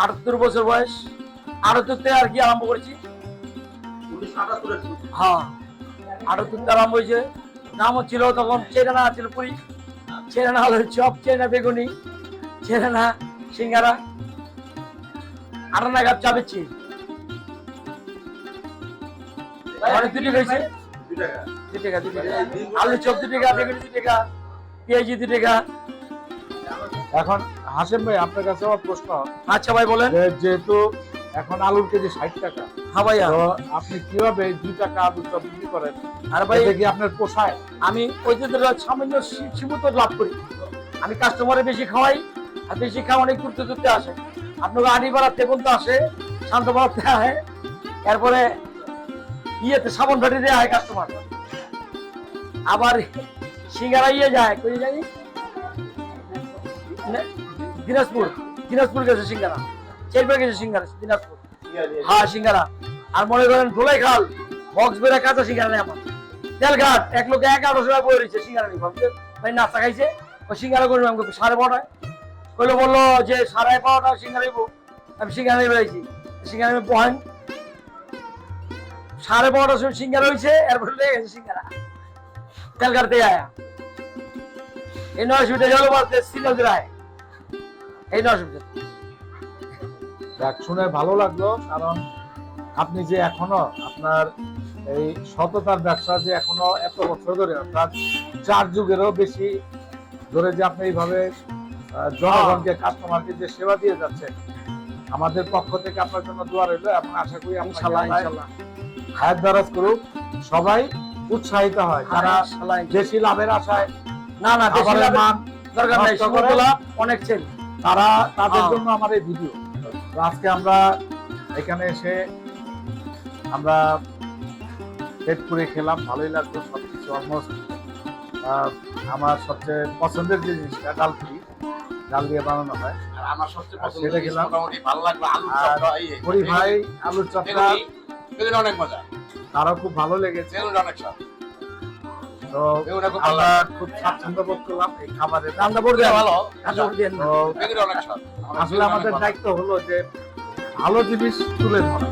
আটাত্তর বছর বয়স, 78 আর কি আরম্ভ করেছি। হ্যাঁ, 78 আরম্ভ হয়েছে। নাম হচ্ছিল তখন চেরানা ছিল পুরি, চেরানা হলো চপ, চেরানা বেগুনি, চেরানা সিঙ্গারা, 58 কাপ চা বেচছি। দুটি হয়েছে, 2 টাকা, আলু চপ 2 টাকা, বেগুনি 2 টাকা, পেঁয়াজি 2 টাকা। এখন হাসেম ভাই, আপনার কাছে আমার প্রশ্ন। আচ্ছা ভাই বলেন। যেহেতু এখন আলুর কেজি 60 টাকা, হ্যাঁ ভাইয়া, তো আপনি কিভাবে 2 টাকা আলুর চপ বিক্রি করেন? আর ভাই কি আপনার পোষায়? আমি ওই যে সামান্য সীমিত লাভ করি। আমি কাস্টমারে বেশি খাওয়াই, আর বেশি খাওয়া অনেক ঘুরতে ঘুরতে আসে। আপনাকে আড়ি বাড়াতে বলতে আসে, শান্ত বাড়াতে আসে, এরপরে ইয়েতে সাবন ভাটি দেওয়া হয় কাস্টমার। আবার সিঙ্গারা ইয়ে যায় কই জানি দিনাজপুর গেছে সিঙ্গারা, চেরপে গেছে সিঙ্গারা দিনাজপুর। হ্যাঁ সিঙ্গারা। আর মনে করেন ধোলাই খাল বক্স বেড়া কাঁচা সিঙ্গারা নেই আমার। তেলঘাট 1 লোক 1100 টাকা বয়ে রয়েছে সিঙ্গারা নিয়ে। ভাই নাস্তা খাইছে, ওই সিঙ্গারা করবে আমাকে 12:30 কইলে বললো যে 12:30 সিঙ্গারা নিবো। আমি সিঙ্গারা নিয়ে বেড়াইছি, সিঙ্গারা নিয়ে পয়েন 12:30 সময় সিঙ্গারা হয়েছে, এরপরে লেগে গেছে সিঙ্গারা তেলঘাট থেকে আয়া। এই 9 মিনিটে গেল বলতে সিগন্যাল দিলায়, এই 9 মিনিট। দেখ, শুনে ভালো লাগলো, কারণ আপনি যে এখনো আপনার এই সততার ব্যবসা যে এখনো এত বছর ধরে, অর্থাৎ 4 যুগেরও বেশি ধরে যে আপনি এইভাবে জনগণকে, কাস্টমারকে যে সেবা দিয়ে যাচ্ছেন, আমাদের পক্ষ থেকে আপনার জন্য দোয়া রইল। এবং আশা করি ইনশাআল্লাহ হায়াত দারাজ করুক, সবাই উৎসাহিত হয় যারা বেশি লাভের আশায় না বেশি লাভের মান দরকার নাই, সকলগুলা অনেক ছেলে তারা, তাদের জন্য আমার এই ভিডিও। তো আজকে আমরা এখানে এসে আমরা পেট পুরে খেলাম, ভালোই লাগলো সবকিছু। অলমোস্ট আমার সবচেয়ে পছন্দের যে জিনিসটা ডালপুরি, ডাল দিয়ে বানানো হয়, আর আমার সবচেয়ে পছন্দ সেটা খেলাম। মোটামুটি ভালো লাগলো আলুর চপটা। পুরি ভাই আলুর চপটা বেগুনি অনেক মজা, তারও খুব ভালো লেগেছে। বেগুনি অনেক স্বাদ। তো বেগুনি খুব আমরা ভালো, খুব স্বাচ্ছন্দ্য বোধ করলাম এই খাবারের। রান্না করবে ভালো। কাঁচা দিয়ে তো বেগুনি অনেক স্বাদ। আসলে আমাদের দায়িত্ব হলো যে ভালো জিনিস তুলে ধরা।